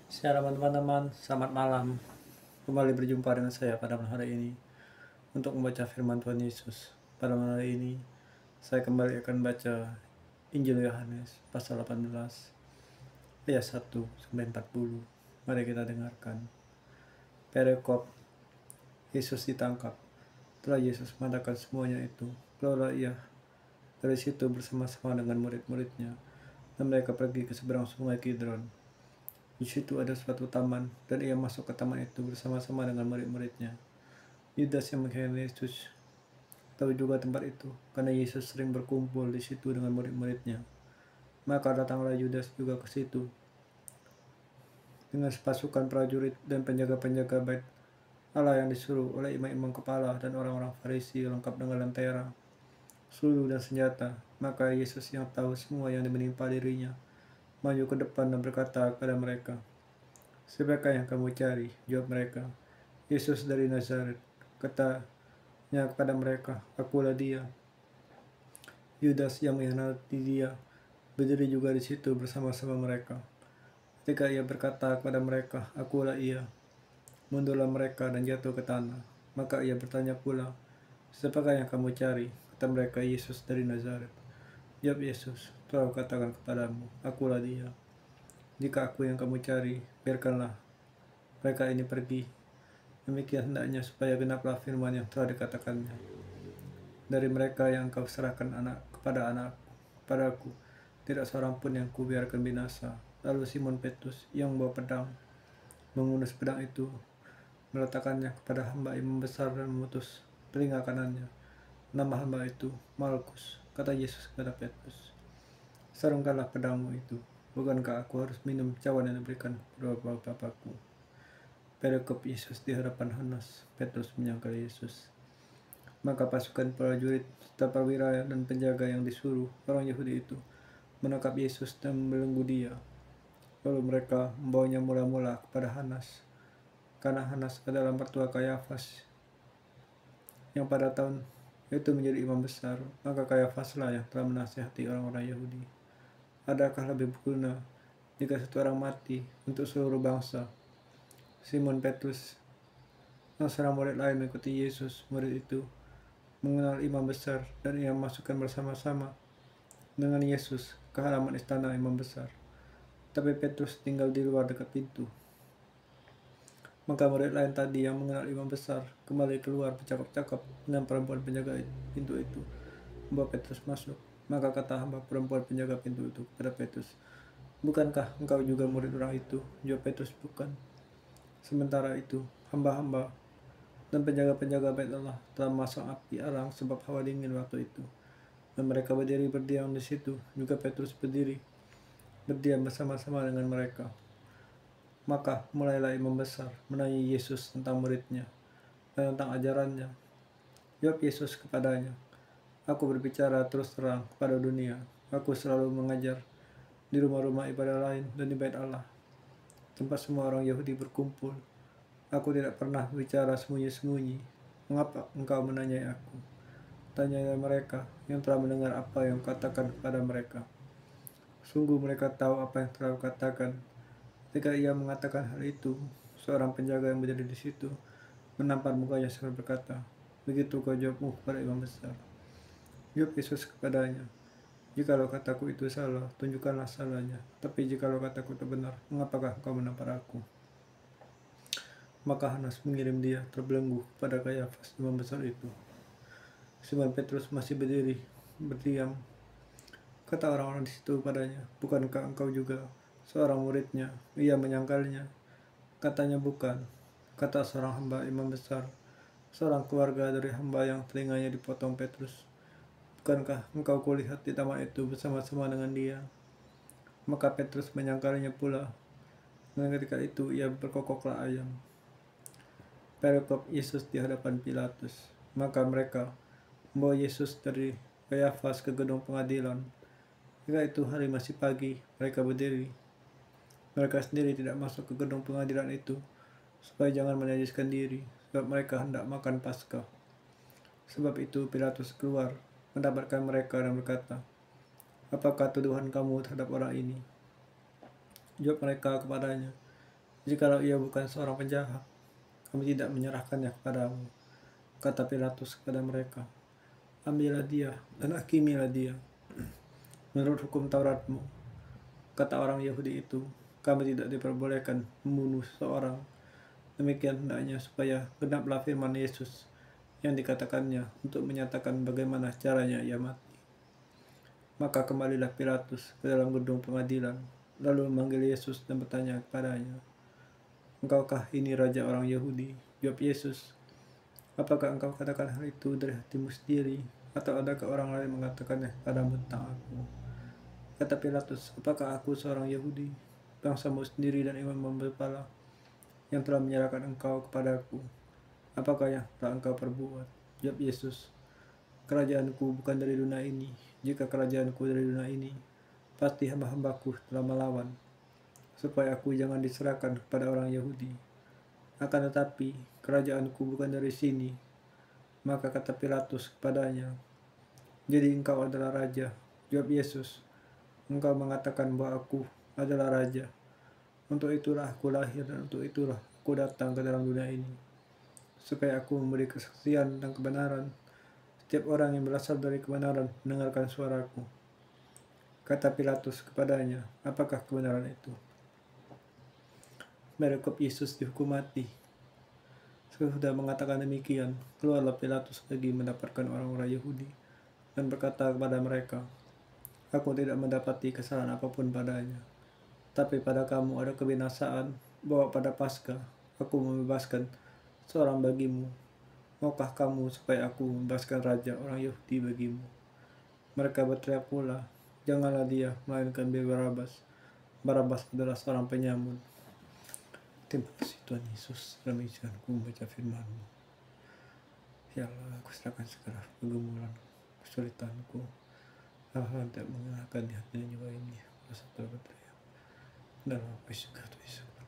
Shalom teman-teman, selamat malam. Kembali berjumpa dengan saya pada malam hari ini untuk membaca firman Tuhan Yesus. Pada malam hari ini, saya kembali akan baca Injil Yohanes pasal 18 ayat 1 sampai 40. Mari kita dengarkan. Perikop Yesus ditangkap. Setelah Yesus mengatakan semuanya itu, keluarlah ia dari situ bersama-sama dengan murid-muridnya, dan mereka pergi ke seberang sungai Kidron. Di situ ada suatu taman, dan ia masuk ke taman itu bersama-sama dengan murid-muridnya. Yudas yang mengkhianati Yesus tahu juga tempat itu, karena Yesus sering berkumpul di situ dengan murid-muridnya. Maka datanglah Yudas juga ke situ dengan pasukan prajurit dan penjaga-penjaga bait Allah yang disuruh oleh imam-imam kepala dan orang-orang Farisi, lengkap dengan lentera, suluh dan senjata. Maka Yesus yang tahu semua yang menimpa dirinya maju ke depan dan berkata kepada mereka, "Siapakah yang kamu cari?" Jawab mereka, "Yesus dari Nazaret." Katanya kepada mereka, "Akulah dia." Yudas yang mengkhianati dia berdiri juga di situ bersama-sama mereka. Ketika ia berkata kepada mereka, "Akulah ia," mundurlah mereka dan jatuh ke tanah. Maka ia bertanya pula, "Siapakah yang kamu cari?" Kata mereka, "Yesus dari Nazaret." Jawab Yesus, "Telah katakan kepadamu, akulah dia. Jika aku yang kamu cari, biarkanlah mereka ini pergi." Demikian hendaknya supaya genaplah firman yang telah dikatakannya, "Dari mereka yang kau serahkan kepadaku, tidak seorang pun yang kubiarkan binasa." Lalu Simon Petrus yang membawa pedang mengunus pedang itu, meletakkannya kepada hamba imam besar dan memutus telinga kanannya. Nama hamba itu Malkus. Kata Yesus kepada Petrus, "Sarungkanlah pedangmu itu. Bukankah aku harus minum cawan yang diberikan kepada Bapakku?" Perikop Yesus di hadapan Hanas. Petrus menyangkal Yesus. Maka pasukan prajurit serta perwira dan penjaga yang disuruh orang Yahudi itu menangkap Yesus dan membelenggu dia. Lalu mereka membawanya mula-mula kepada Hanas, karena Hanas adalah mertua Kayafas yang pada tahun itu menjadi imam besar. Maka Kayafaslah yang telah menasihati orang-orang Yahudi, "Adakah lebih berguna jika satu orang mati untuk seluruh bangsa?" Simon Petrus dan seorang murid lain mengikuti Yesus. Murid itu mengenal imam besar, dan ia masukkan bersama-sama dengan Yesus ke halaman istana imam besar. Tapi Petrus tinggal di luar dekat pintu. Maka murid lain tadi yang mengenal imam besar kembali keluar bercakap-cakap dengan perempuan penjaga pintu itu, membawa Petrus masuk. Maka kata hamba perempuan penjaga pintu itu kepada Petrus, "Bukankah engkau juga murid orang itu?" Jawab Petrus, "Bukan." Sementara itu, hamba-hamba dan penjaga-penjaga bait Allah telah memasang api arang sebab hawa dingin waktu itu. Dan mereka berdiri berdiam di situ. Juga Petrus berdiam bersama-sama dengan mereka. Maka mulailah imam besar menanya Yesus tentang muridnya dan tentang ajarannya. Jawab Yesus kepadanya, "Aku berbicara terus terang kepada dunia. Aku selalu mengajar di rumah-rumah ibadah lain dan di bait Allah, tempat semua orang Yahudi berkumpul. Aku tidak pernah bicara sembunyi-sembunyi. Mengapa engkau menanyai aku?" Tanyai mereka yang telah mendengar apa yang katakan kepada mereka. Sungguh mereka tahu apa yang telah katakan. Ketika ia mengatakan hal itu, seorang penjaga yang berdiri di situ menampar mukanya sambil berkata, "Begitu kau jawabmu kepada imam besar?" Jawab Yesus kepadanya, "Jikalau kataku itu salah, tunjukkanlah salahnya. Tapi jikalau kataku itu benar, mengapakah kau menampar aku?" Maka Hanas mengirim dia terbelenggu pada Kayafas imam besar itu. Simon Petrus masih berdiri berdiam. Kata orang-orang di situ padanya, "Bukankah engkau juga seorang muridnya?" Ia menyangkalnya. Katanya, "Bukan." Kata seorang hamba imam besar, seorang keluarga dari hamba yang telinganya dipotong Petrus, "Bukankah engkau kulihat di taman itu bersama-sama dengan dia?" Maka Petrus menyangkalnya pula. Dan ketika itu ia berkokoklah ayam. Perikop Yesus di hadapan Pilatus. Maka mereka membawa Yesus dari Kayafas ke gedung pengadilan. Ketika itu hari masih pagi, mereka berdiri. Mereka sendiri tidak masuk ke gedung pengadilan itu, supaya jangan menajiskan diri, sebab mereka hendak makan Paskah. Sebab itu Pilatus keluar, mendapatkan mereka dan berkata, "Apakah tuduhan kamu terhadap orang ini?" Jawab mereka kepadanya, Jikalau ia bukan seorang penjahat, kami tidak menyerahkannya kepadamu. Kata Pilatus kepada mereka, ambillah dia dan hakimilah dia menurut hukum Tauratmu. Kata orang Yahudi itu, kami tidak diperbolehkan membunuh seorang. Demikian hendaknya supaya genaplah firman Yesus yang dikatakannya untuk menyatakan bagaimana caranya ia mati. Maka kembalilah Pilatus ke dalam gedung pengadilan, lalu memanggil Yesus dan bertanya kepadanya, engkaukah ini raja orang Yahudi? Jawab Yesus, apakah engkau katakan hal itu dari hatimu sendiri, atau adakah orang lain mengatakannya padamu tentang aku? Kata Pilatus, apakah aku seorang Yahudi? Bangsamu sendiri dan imam kepala yang telah menyerahkan engkau kepadaku. Apakah yang telah engkau perbuat? Jawab Yesus, kerajaanku bukan dari dunia ini. Jika kerajaanku dari dunia ini, pasti hamba-hambaku telah melawan, supaya aku jangan diserahkan kepada orang Yahudi. Akan tetapi, kerajaanku bukan dari sini. Maka kata Pilatus kepadanya, jadi engkau adalah raja? Jawab Yesus, engkau mengatakan bahwa aku adalah raja. Untuk itulah aku lahir dan untuk itulah aku datang ke dalam dunia ini, supaya aku memberi kesaksian dan kebenaran. Setiap orang yang berasal dari kebenaran mendengarkan suaraku. Kata Pilatus kepadanya, apakah kebenaran itu? Merekop Yesus dihukum mati. Sesudah mengatakan demikian, keluarlah Pilatus lagi mendapatkan orang-orang Yahudi dan berkata kepada mereka, aku tidak mendapati kesalahan apapun padanya. Tapi pada kamu ada kebinasaan, bahwa pada Paskah aku membebaskan seorang bagimu. Maukah kamu supaya aku membebaskan raja orang Yahudi bagimu? Mereka berteriak pula, janganlah dia, melainkan Barabas. Barabas adalah seorang penyamun. Terima kasih Tuhan Yesus, dalam izinku membaca firman-Mu. Ya Allah, aku serahkan segala pergumulan, kesulitanku, hal-hal yang tidak mengenakan di hati jiwa ini. Rasa berteriak dalam Yesus Kristus.